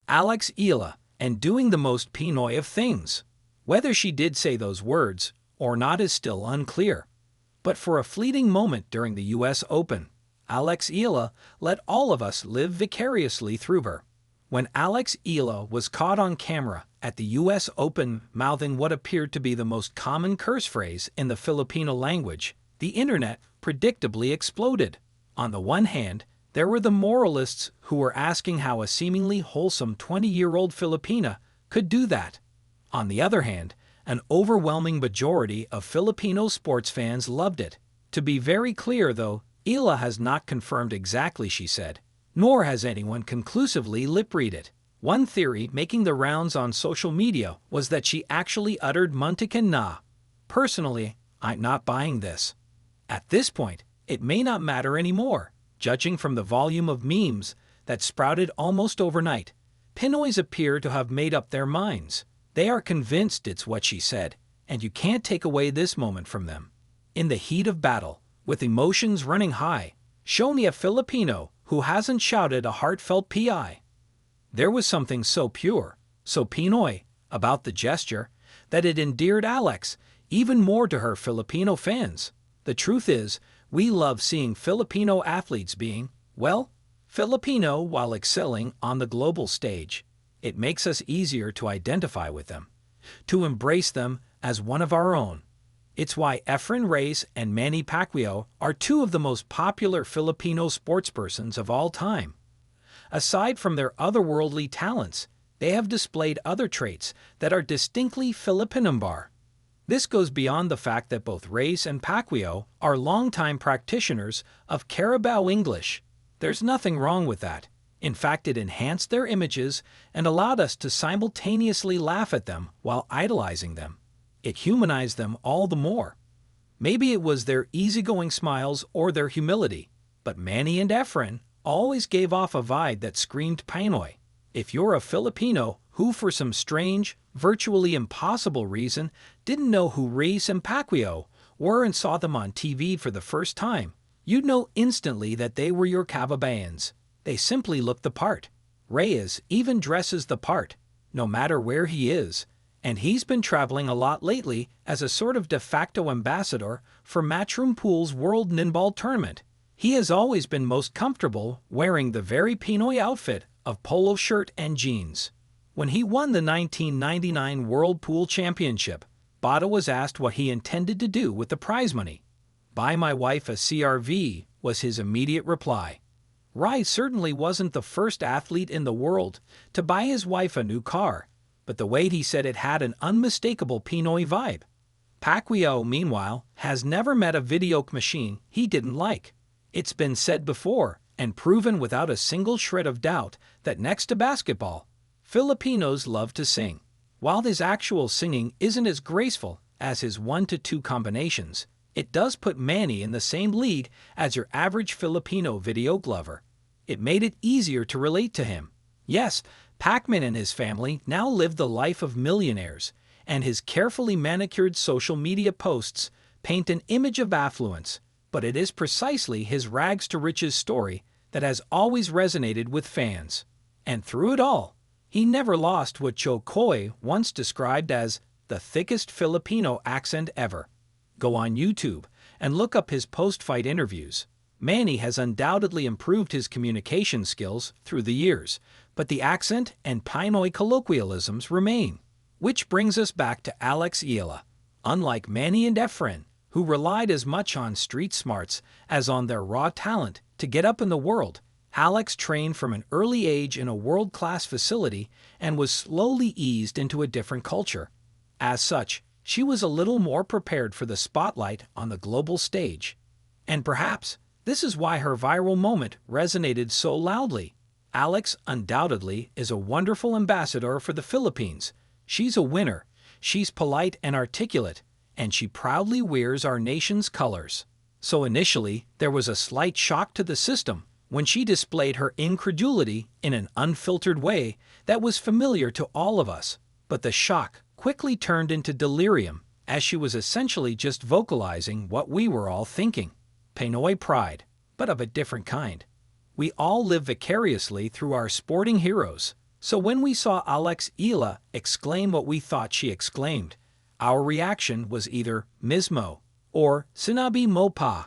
Alex Eala, and doing the most Pinoy of things. Whether she did say those words or not is still unclear. But for a fleeting moment during the US Open, Alex Eala let all of us live vicariously through her. When Alex Eala was caught on camera at the US Open mouthing what appeared to be the most common curse phrase in the Filipino language, the internet predictably exploded. On the one hand, there were the moralists who were asking how a seemingly wholesome 20-year-old Filipina could do that. On the other hand, an overwhelming majority of Filipino sports fans loved it. To be very clear, though, Eala has not confirmed exactly she said, nor has anyone conclusively lip-read it. One theory making the rounds on social media was that she actually uttered "muntikan na." Personally, I'm not buying this. At this point, it may not matter anymore, judging from the volume of memes that sprouted almost overnight. Pinoys appear to have made up their minds. They are convinced it's what she said, and you can't take away this moment from them. In the heat of battle, with emotions running high, show me a Filipino who hasn't shouted a heartfelt PI. There was something so pure, so Pinoy, about the gesture, that it endeared Alex even more to her Filipino fans. The truth is, we love seeing Filipino athletes being, well, Filipino while excelling on the global stage. It makes us easier to identify with them, to embrace them as one of our own. It's why Efren Reyes and Manny Pacquiao are two of the most popular Filipino sportspersons of all time. Aside from their otherworldly talents, they have displayed other traits that are distinctly Filipinambar. This goes beyond the fact that both Reyes and Pacquiao are longtime practitioners of Carabao English. There's nothing wrong with that. In fact, it enhanced their images and allowed us to simultaneously laugh at them while idolizing them. It humanized them all the more. Maybe it was their easygoing smiles or their humility, but Manny and Efren always gave off a vibe that screamed Pinoy. If you're a Filipino who for some strange, virtually impossible reason didn't know who Reyes and Pacquiao were and saw them on TV for the first time, you'd know instantly that they were your Kababayans. They simply look the part. Reyes even dresses the part, no matter where he is, and he's been traveling a lot lately as a sort of de facto ambassador for Matchroom Pool's World Ninball Tournament. He has always been most comfortable wearing the very Pinoy outfit of polo shirt and jeans. When he won the 1999 World Pool Championship, Bada was asked what he intended to do with the prize money. "Buy my wife a CRV," was his immediate reply. Reyes certainly wasn't the first athlete in the world to buy his wife a new car, but the way he said it had an unmistakable Pinoy vibe. Pacquiao, meanwhile, has never met a video machine he didn't like. It's been said before, and proven without a single shred of doubt, that next to basketball, Filipinos love to sing. While his actual singing isn't as graceful as his 1-2 combinations, it does put Manny in the same league as your average Filipino videographer. It made it easier to relate to him. Yes, Pacman and his family now live the life of millionaires, and his carefully manicured social media posts paint an image of affluence, but it is precisely his rags-to-riches story that has always resonated with fans. And through it all, he never lost what Joe Coy once described as the thickest Filipino accent ever. Go on YouTube and look up his post-fight interviews. Manny has undoubtedly improved his communication skills through the years, but the accent and Pinoy colloquialisms remain. Which brings us back to Alex Eala. Unlike Manny and Efren, who relied as much on street smarts as on their raw talent to get up in the world, Alex trained from an early age in a world-class facility and was slowly eased into a different culture. As such, she was a little more prepared for the spotlight on the global stage. And perhaps this is why her viral moment resonated so loudly. Alex undoubtedly is a wonderful ambassador for the Philippines. She's a winner, she's polite and articulate, and she proudly wears our nation's colors. So initially, there was a slight shock to the system when she displayed her incredulity in an unfiltered way that was familiar to all of us. But the shock quickly turned into delirium, as she was essentially just vocalizing what we were all thinking. Pinoy pride, but of a different kind. We all live vicariously through our sporting heroes. So when we saw Alex Eala exclaim what we thought she exclaimed, our reaction was either mismo or sinabi mo pa.